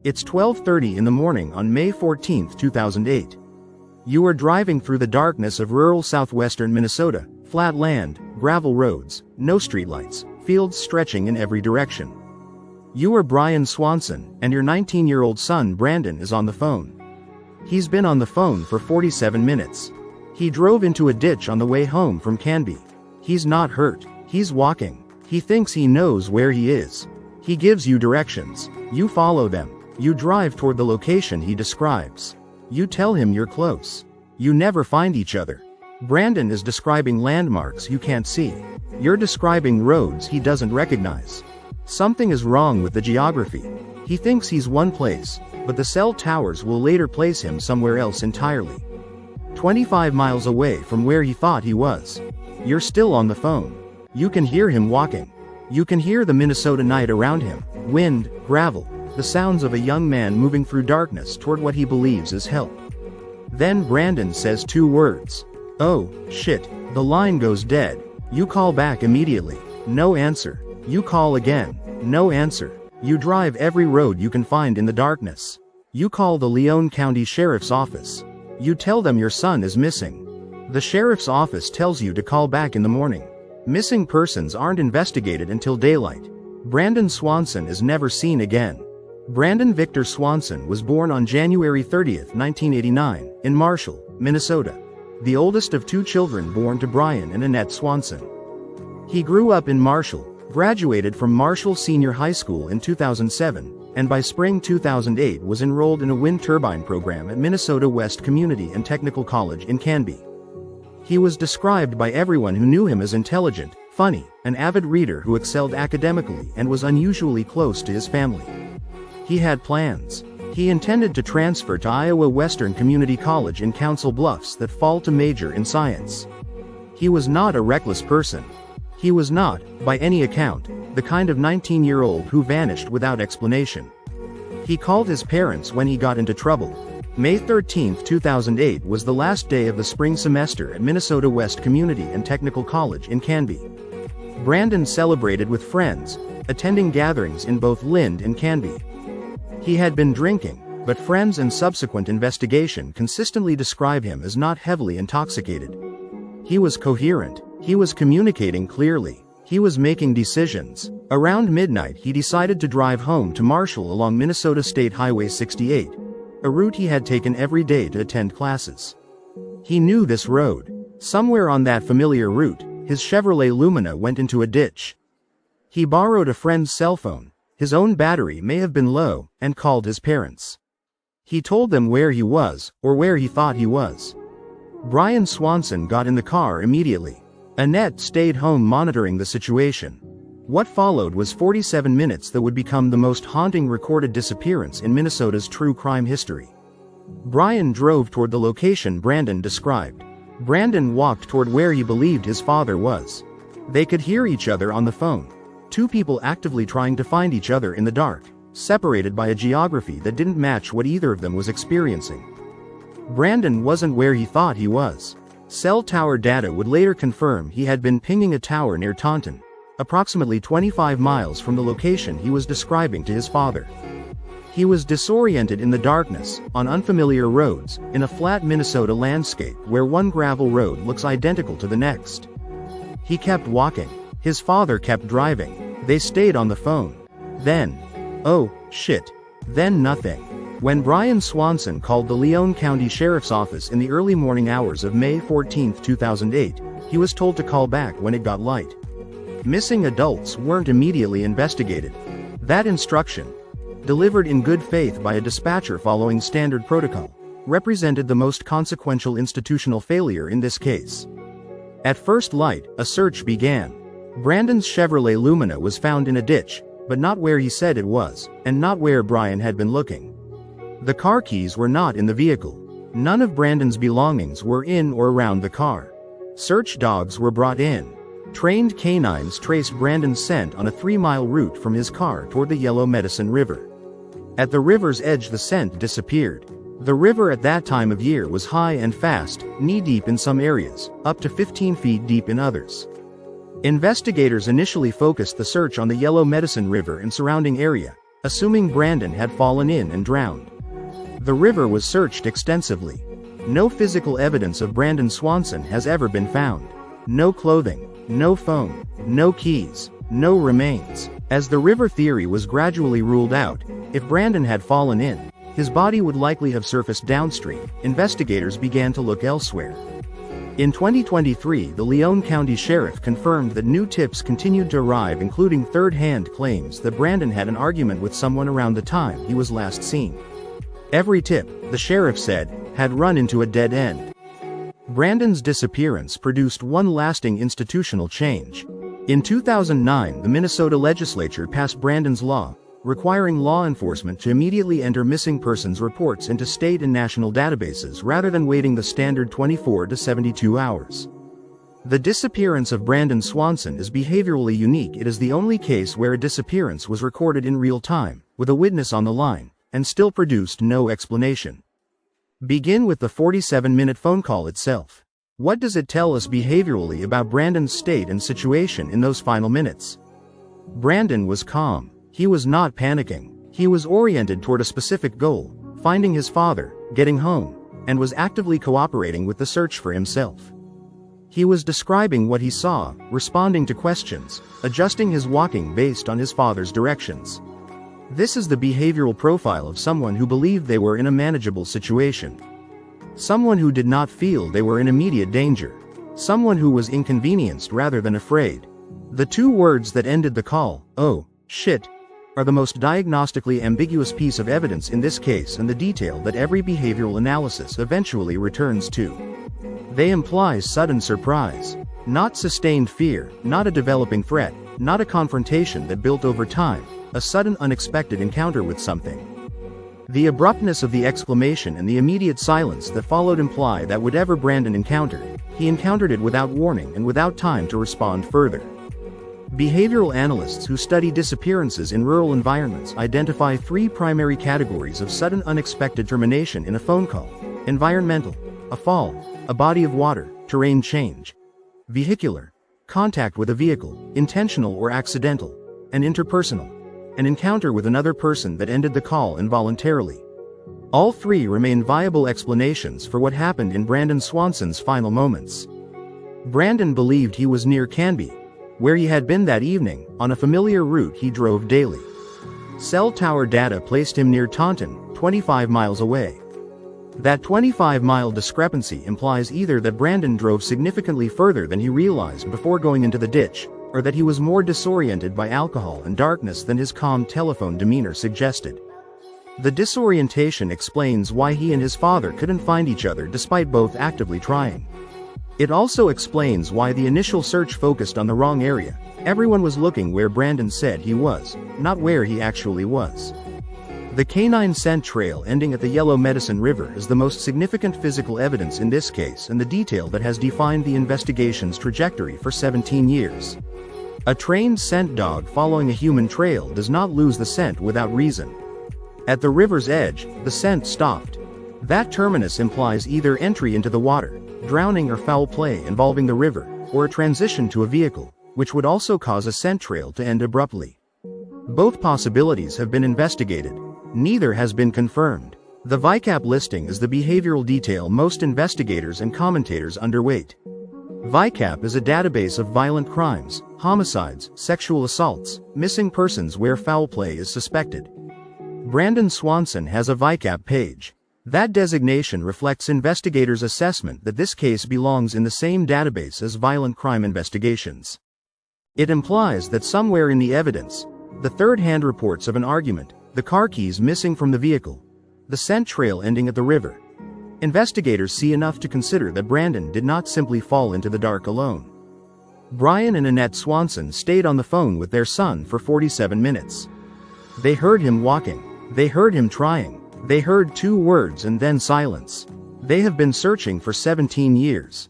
It's 12:30 in the morning on May 14, 2008. You are driving through the darkness of rural southwestern Minnesota, flat land, gravel roads, no streetlights, fields stretching in every direction. You are Brian Swanson, and your 19-year-old son Brandon is on the phone. He's been on the phone for 47 minutes. He drove into a ditch on the way home from Canby. He's not hurt, he's walking. He thinks he knows where he is. He gives you directions. You follow them. You drive toward the location he describes. You tell him you're close. You never find each other. Brandon is describing landmarks you can't see. You're describing roads he doesn't recognize. Something is wrong with the geography. He thinks he's one place, but the cell towers will later place him somewhere else entirely. 25 miles away from where he thought he was. You're still on the phone. You can hear him walking. You can hear the Minnesota night around him, wind, gravel, the sounds of a young man moving through darkness toward what he believes is help. Then Brandon says 2 words. Oh, shit. The line goes dead. You call back immediately. No answer. You call again. No answer. You drive every road you can find in the darkness. You call the Leon County Sheriff's Office. You tell them your son is missing. The sheriff's office tells you to call back in the morning. Missing persons aren't investigated until daylight. Brandon Swanson is never seen again. Brandon Victor Swanson was born on January 30, 1989, in Marshall, Minnesota. The oldest of 2 children born to Brian and Annette Swanson. He grew up in Marshall, graduated from Marshall Senior High School in 2007, and by spring 2008 was enrolled in a wind turbine program at Minnesota West Community and Technical College in Canby. He was described by everyone who knew him as intelligent, funny, an avid reader who excelled academically and was unusually close to his family. He had plans. He intended to transfer to Iowa Western Community College in Council Bluffs that fall to major in science. He was not a reckless person. He was not, by any account, the kind of 19-year-old who vanished without explanation. He called his parents when he got into trouble. May 13, 2008 was the last day of the spring semester at Minnesota West Community and Technical College in Canby. Brandon celebrated with friends, attending gatherings in both Lind and Canby. He had been drinking, but friends and subsequent investigation consistently describe him as not heavily intoxicated. He was coherent. He was communicating clearly. He was making decisions. Around midnight he decided to drive home to Marshall along Minnesota State Highway 68, a route he had taken every day to attend classes. He knew this road. Somewhere on that familiar route, his Chevrolet Lumina went into a ditch. He borrowed a friend's cell phone. His own battery may have been low, and called his parents. He told them where he was, or where he thought he was. Brian Swanson got in the car immediately. Annette stayed home monitoring the situation. What followed was 47 minutes that would become the most haunting recorded disappearance in Minnesota's true crime history. Brian drove toward the location Brandon described. Brandon walked toward where he believed his father was. They could hear each other on the phone. 2 people actively trying to find each other in the dark, separated by a geography that didn't match what either of them was experiencing. Brandon wasn't where he thought he was. Cell tower data would later confirm he had been pinging a tower near Taunton, approximately 25 miles from the location he was describing to his father. He was disoriented in the darkness, on unfamiliar roads, in a flat Minnesota landscape where one gravel road looks identical to the next. He kept walking. His father kept driving. They stayed on the phone. Then, oh, shit. Then nothing. When Brian Swanson called the Leon County Sheriff's Office in the early morning hours of May 14, 2008, he was told to call back when it got light. Missing adults weren't immediately investigated. That instruction, delivered in good faith by a dispatcher following standard protocol, represented the most consequential institutional failure in this case. At first light, a search began. Brandon's Chevrolet Lumina was found in a ditch, but not where he said it was, and not where Brian had been looking. The car keys were not in the vehicle. None of Brandon's belongings were in or around the car. Search dogs were brought in. Trained canines traced Brandon's scent on a 3-mile route from his car toward the Yellow Medicine River. At the river's edge the scent disappeared. The river at that time of year was high and fast, knee-deep in some areas, up to 15 feet deep in others. Investigators initially focused the search on the Yellow Medicine River and surrounding area, assuming Brandon had fallen in and drowned. The river was searched extensively. No physical evidence of Brandon Swanson has ever been found. No clothing, no phone, no keys, no remains. As the river theory was gradually ruled out, if Brandon had fallen in, his body would likely have surfaced downstream. Investigators began to look elsewhere. In 2023, the Leon County Sheriff confirmed that new tips continued to arrive, including third-hand claims that Brandon had an argument with someone around the time he was last seen. Every tip, the sheriff said, had run into a dead end. Brandon's disappearance produced one lasting institutional change. In 2009, the Minnesota legislature passed Brandon's law, requiring law enforcement to immediately enter missing persons reports into state and national databases rather than waiting the standard 24 to 72 hours. The disappearance of Brandon Swanson is behaviorally unique. It is the only case where a disappearance was recorded in real time, with a witness on the line, and still produced no explanation. Begin with the 47-minute phone call itself. What does it tell us behaviorally about Brandon's state and situation in those final minutes? Brandon was calm. He was not panicking. He was oriented toward a specific goal, finding his father, getting home, and was actively cooperating with the search for himself. He was describing what he saw, responding to questions, adjusting his walking based on his father's directions. This is the behavioral profile of someone who believed they were in a manageable situation. Someone who did not feel they were in immediate danger. Someone who was inconvenienced rather than afraid. The two words that ended the call, "oh, shit," are the most diagnostically ambiguous piece of evidence in this case, and the detail that every behavioral analysis eventually returns to. They imply sudden surprise. Not sustained fear, not a developing threat, not a confrontation that built over time. A sudden unexpected encounter with something. The abruptness of the exclamation and the immediate silence that followed imply that whatever Brandon encountered, he encountered it without warning and without time to respond further. Behavioral analysts who study disappearances in rural environments identify three primary categories of sudden unexpected termination in a phone call: environmental, a fall, a body of water, terrain change; vehicular, contact with a vehicle, intentional or accidental; and interpersonal, an encounter with another person that ended the call involuntarily. All three remain viable explanations for what happened in Brandon Swanson's final moments. Brandon believed he was near Canby, where he had been that evening, on a familiar route he drove daily. Cell tower data placed him near Taunton, 25 miles away. That 25-mile discrepancy implies either that Brandon drove significantly further than he realized before going into the ditch, or that he was more disoriented by alcohol and darkness than his calm telephone demeanor suggested. The disorientation explains why he and his father couldn't find each other despite both actively trying. It also explains why the initial search focused on the wrong area. Everyone was looking where Brandon said he was, not where he actually was. The canine scent trail ending at the Yellow Medicine River is the most significant physical evidence in this case and the detail that has defined the investigation's trajectory for 17 years. A trained scent dog following a human trail does not lose the scent without reason. At the river's edge, the scent stopped. That terminus implies either entry into the water, drowning or foul play involving the river, or a transition to a vehicle, which would also cause a scent trail to end abruptly. Both possibilities have been investigated. Neither has been confirmed. The VICAP listing is the behavioral detail most investigators and commentators underweight. VICAP is a database of violent crimes, homicides, sexual assaults, missing persons where foul play is suspected. Brandon Swanson has a VICAP page. That designation reflects investigators' assessment that this case belongs in the same database as violent crime investigations. It implies that somewhere in the evidence, the third-hand reports of an argument, the car keys missing from the vehicle, the scent trail ending at the river, investigators see enough to consider that Brandon did not simply fall into the dark alone. Brian and Annette Swanson stayed on the phone with their son for 47 minutes. They heard him walking. They heard him trying. They heard two words and then silence. They have been searching for 17 years.